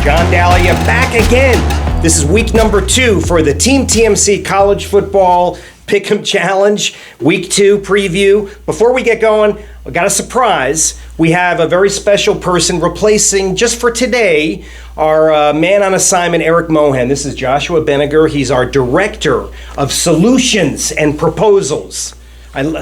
John Dahlia back again. This is week number 2 for the TeamTMC College Football Pick'em Challenge, week 2 preview. Before we get going, I got a surprise. We have a very special person replacing, just for today, our man on assignment, Eric Mohan. This is Joshua Binegar. He's our Director of Solutions and Proposals.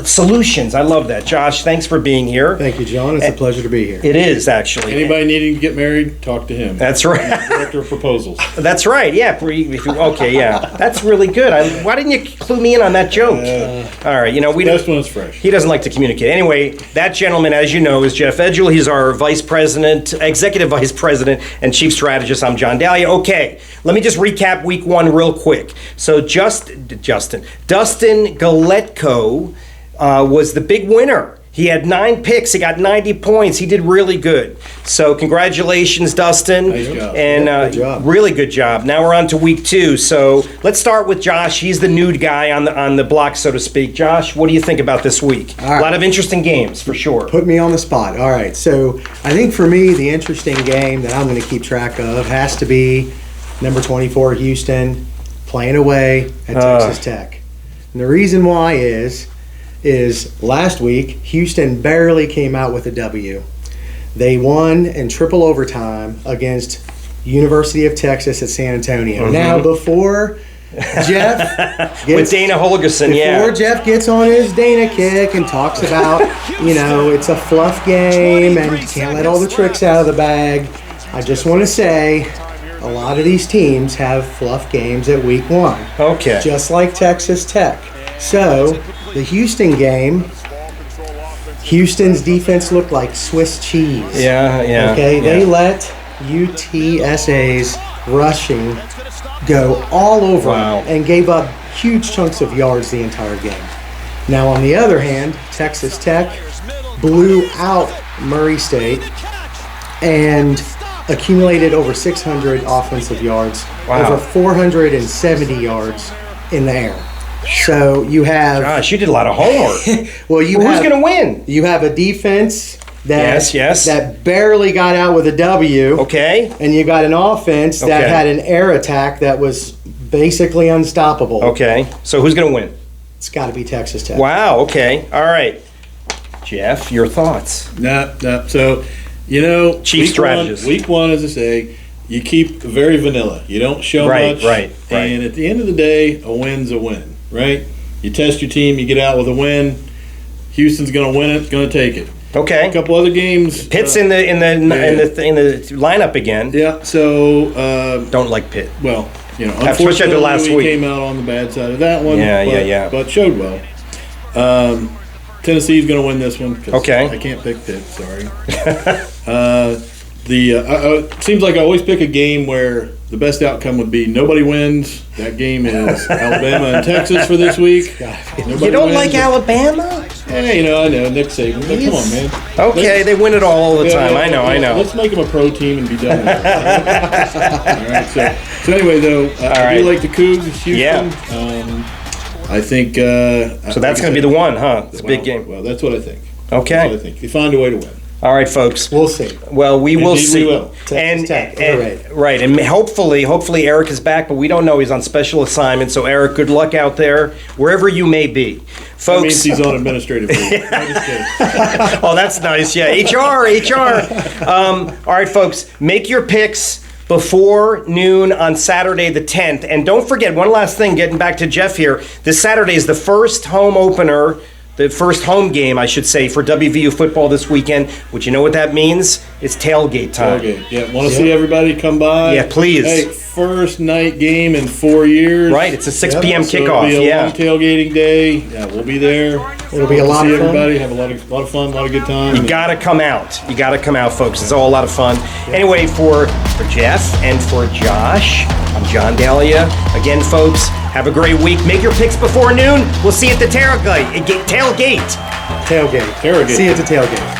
Solutions, I love that. Josh, thanks for being here. Thank you, John. It's a pleasure to be here. It is, actually. Anybody needing to get married, talk to him. That's right. Director of Proposals. That's right, yeah. Okay, yeah. That's really good. Why didn't you clue me in on that joke? All right, Best one is fresh. He doesn't like to communicate. Anyway, that gentleman, as you know, is Jeff Edgel. He's our Executive Vice President and Chief Strategist. I'm John Dahlia. Okay, let me just recap week 1 real quick. So Dustin Galetko was the big winner. He had 9 picks. He got 90 points. He did really good. So congratulations, Dustin. Nice job. And good job. Really good job. Now we're on to week 2. So let's start with Josh. He's the nude guy on the block, so to speak. Josh, what do you think about this week? All right. A lot of interesting games, for sure. Put me on the spot. All right. So I think for me, the interesting game that I'm going to keep track of has to be number 24, Houston, playing away at Texas Tech. And the reason why is last week, Houston barely came out with a W. They won in triple overtime against University of Texas at San Antonio. Mm-hmm. Now, before Jeff with Dana Holgerson, before Jeff gets on his Dana kick and talks about, it's a fluff game and you can't let all the tricks out of the bag, I just want to say a lot of these teams have fluff games at week 1. Okay. Just like Texas Tech. So, the Houston game, Houston's defense looked like Swiss cheese. Yeah. Okay, they let UTSA's rushing go all over them and gave up huge chunks of yards the entire game. Now, on the other hand, Texas Tech blew out Murray State and accumulated over 600 offensive yards, over 470 yards in the air. So you have... Gosh, you did a lot of homework. Well, who's going to win? You have a defense that Yes. that barely got out with a W. Okay. And you got an offense that had an air attack that was basically unstoppable. Okay. So who's going to win? It's got to be Texas Tech. Wow. Okay. All right. Jeff, your thoughts? No. So, Chief strategist. Week one, as I say, you keep very vanilla. You don't show much. Right. And at the end of the day, a win's a win, right? You test your team, you get out with a win. Houston's going to win it, going to take it. Okay. A couple other games. Pitt's in the lineup again. Yeah. So don't like Pitt. Well, especially after last we week, came out on the bad side of that one. Yeah. But showed well. Tennessee's going to win this one. Okay. I can't pick Pitt. Sorry. Seems like I always pick a game where the best outcome would be nobody wins. That game is Alabama and Texas for this week. You don't like Alabama? Hey, I know Nick Saban. But come on, man. Okay, they win it all the time. I know. Let's make them a pro team and be done with it. All right. So anyway, though, I do like the Cougs, Houston. Yeah. I think. So that's going to be the one, huh? It's a big game. Well, that's what I think. Okay. That's what I think. They find a way to win. All right, folks. We'll see. Well, we will see. We will. Texas Tech. And hopefully Eric is back, but we don't know. He's on special assignment. So, Eric, good luck out there, wherever you may be. Folks. That means he's on administrative leave. I'm just kidding. Oh, that's nice. Yeah, HR. All right, folks, make your picks before noon on Saturday the 10th. And don't forget, one last thing, getting back to Jeff here, this Saturday is the first home opener, the first home game, I should say, for WVU football this weekend. Which, you know what that means? It's tailgate time. Tailgate. Yeah, want to see everybody come by? Yeah, please. Hey, first night game in 4 years. Right, it's a 6 p.m. So kickoff. it'll be a long tailgating day. Yeah, we'll be there. It'll be a lot of fun. Everybody have a lot of fun, a lot of good time. You gotta come out. Folks. It's all a lot of fun. Anyway, for Jeff and for Josh, I'm John Dahlia. Again, folks, have a great week. Make your picks before noon. We'll see you at the tailgate. Tailgate. See you at the tailgate.